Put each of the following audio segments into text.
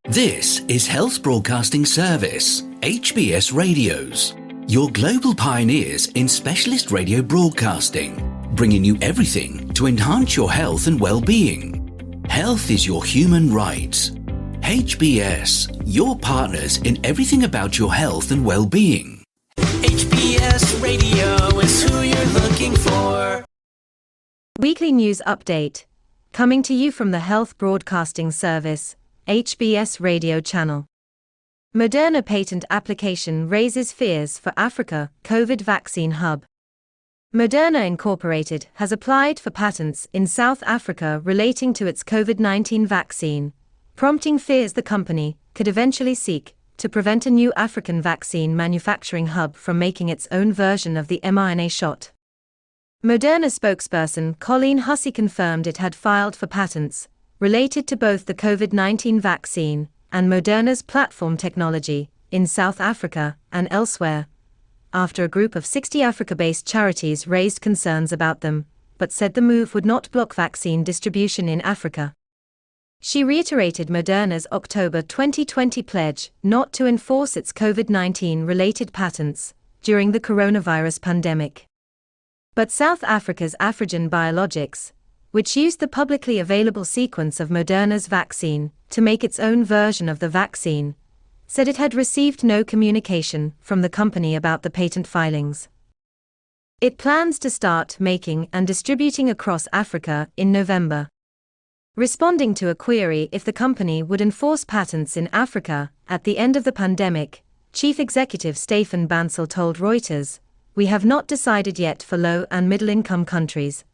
This is Health Broadcasting Service HBS Radios, your global pioneers in specialist radio broadcasting, bringing you everything to enhance your health and well-being. Health is your human right. HBS, your partners in everything about your health and well-being. HBS Radio is who you're looking for. Weekly news update, coming to you from the Health Broadcasting Service HBS radio channel. Moderna patent application raises fears for Africa COVID vaccine hub. Moderna Incorporated has applied for patents in South Africa relating to its COVID-19 vaccine, prompting fears the company could eventually seek to prevent a new African vaccine manufacturing hub from making its own version of the mRNA shot. Moderna spokesperson Colleen Hussey confirmed it had filed for patents related to both the COVID-19 vaccine and Moderna's platform technology in South Africa and elsewhere, after a group of 60 Africa-based charities raised concerns about them, but said the move would not block vaccine distribution in Africa. She reiterated Moderna's October 2020 pledge not to enforce its COVID-19 related patents during the coronavirus pandemic. But South Africa's Afrigen Biologics, which used the publicly available sequence of Moderna's vaccine to make its own version of the vaccine, said it had received no communication from the company about the patent filings. It plans to start making and distributing across Africa in November. Responding to a query if the company would enforce patents in Africa at the end of the pandemic, Chief Executive Stephen Bancel told Reuters, "We have not decided yet for low and middle-income countries.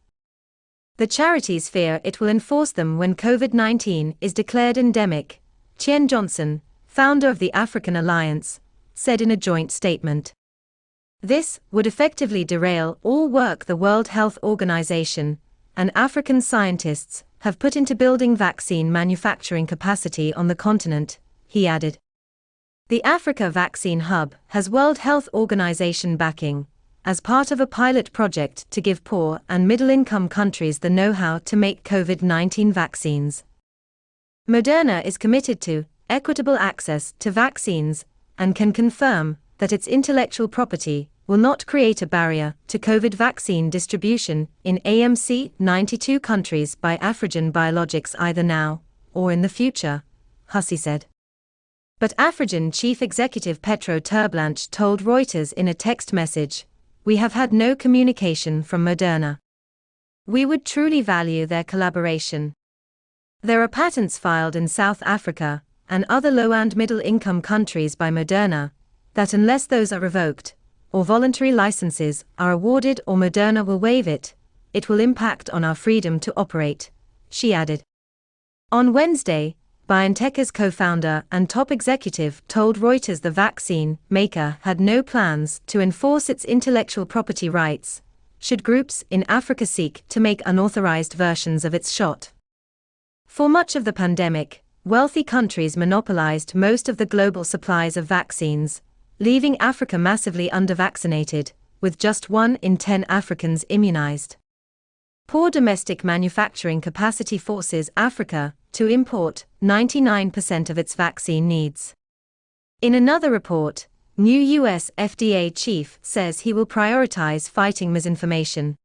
The charities fear it will enforce them when COVID-19 is declared endemic," Chien Johnson, founder of the African Alliance, said in a joint statement. This would effectively derail all work the World Health Organization and African scientists have put into building vaccine manufacturing capacity on the continent, he added. The Africa Vaccine Hub has World Health Organization backing, as part of a pilot project to give poor and middle-income countries the know-how to make COVID-19 vaccines. Moderna is committed to equitable access to vaccines and can confirm that its intellectual property will not create a barrier to COVID vaccine distribution in AMC 92 countries by Afrigen Biologics either now or in the future, Hussey said. But Afrigen Chief Executive Petro Terblanche told Reuters in a text message, "We have had no communication from Moderna. We would truly value their collaboration. There are patents filed in South Africa and other low and middle-income countries by Moderna that unless those are revoked, or voluntary licenses are awarded or Moderna will waive it, it will impact on our freedom to operate," she added. On Wednesday, BioNTech's co-founder and top executive told Reuters the vaccine maker had no plans to enforce its intellectual property rights, should groups in Africa seek to make unauthorized versions of its shot. For much of the pandemic, wealthy countries monopolized most of the global supplies of vaccines, leaving Africa massively under-vaccinated, with just 1 in 10 Africans immunized. Poor domestic manufacturing capacity forces Africa to import 99% of its vaccine needs. In another report, new U.S. FDA chief says he will prioritize fighting misinformation.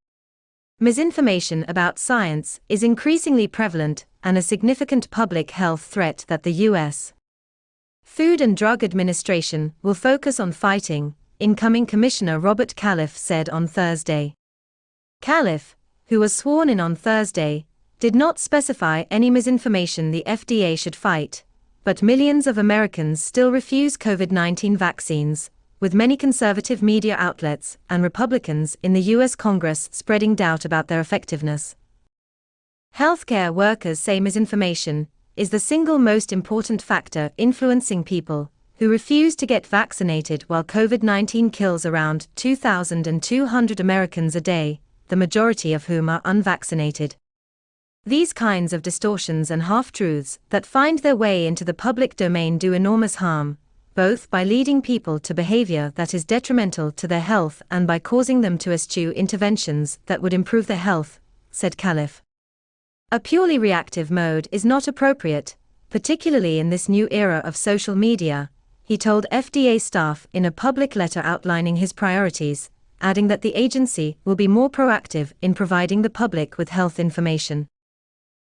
Misinformation about science is increasingly prevalent and a significant public health threat that the U.S. Food and Drug Administration will focus on fighting, incoming Commissioner Robert Califf said on Thursday. Califf, who was sworn in on Thursday, did not specify any misinformation the FDA should fight, but millions of Americans still refuse COVID-19 vaccines, with many conservative media outlets and Republicans in the U.S. Congress spreading doubt about their effectiveness. Healthcare workers say misinformation is the single most important factor influencing people who refuse to get vaccinated while COVID-19 kills around 2,200 Americans a day, the majority of whom are unvaccinated. These kinds of distortions and half-truths that find their way into the public domain do enormous harm, both by leading people to behavior that is detrimental to their health and by causing them to eschew interventions that would improve their health, said Califf. A purely reactive mode is not appropriate, particularly in this new era of social media, he told FDA staff in a public letter outlining his priorities, adding that the agency will be more proactive in providing the public with health information.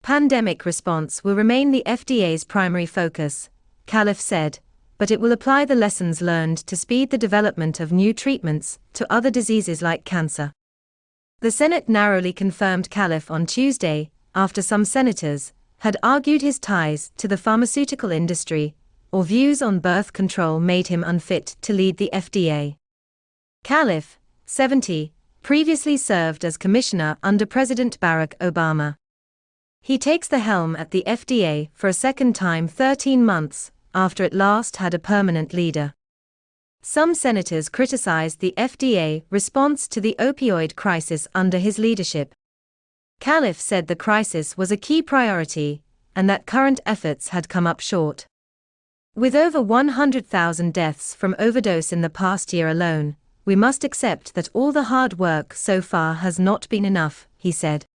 Pandemic response will remain the FDA's primary focus, Califf said, but it will apply the lessons learned to speed the development of new treatments to other diseases like cancer. The Senate narrowly confirmed Califf on Tuesday, after some senators had argued his ties to the pharmaceutical industry or views on birth control made him unfit to lead the FDA. Califf, 70, previously served as commissioner under President Barack Obama. He takes the helm at the FDA for a second time 13 months after it last had a permanent leader. Some senators criticized the FDA response to the opioid crisis under his leadership. Califf said the crisis was a key priority and that current efforts had come up short. With over 100,000 deaths from overdose in the past year alone, we must accept that all the hard work so far has not been enough, he said.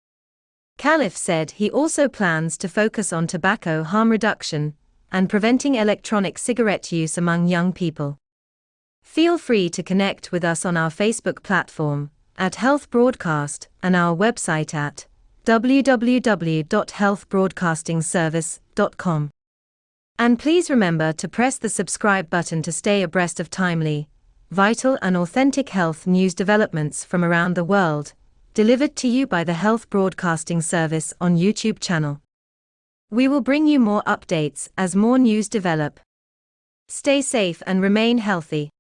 Califf said he also plans to focus on tobacco harm reduction and preventing electronic cigarette use among young people. Feel free to connect with us on our Facebook platform at Health Broadcast and our website at www.healthbroadcastingservice.com. And please remember to press the subscribe button to stay abreast of timely, vital and authentic health news developments from around the world, delivered to you by the Health Broadcasting Service on YouTube channel. We will bring you more updates as more news develop. Stay safe and remain healthy.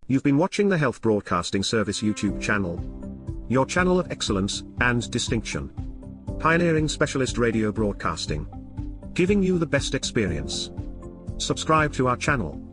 You've been watching the Health Broadcasting Service YouTube channel. Your channel of excellence and distinction. Pioneering specialist radio broadcasting. Giving you the best experience. Subscribe to our channel.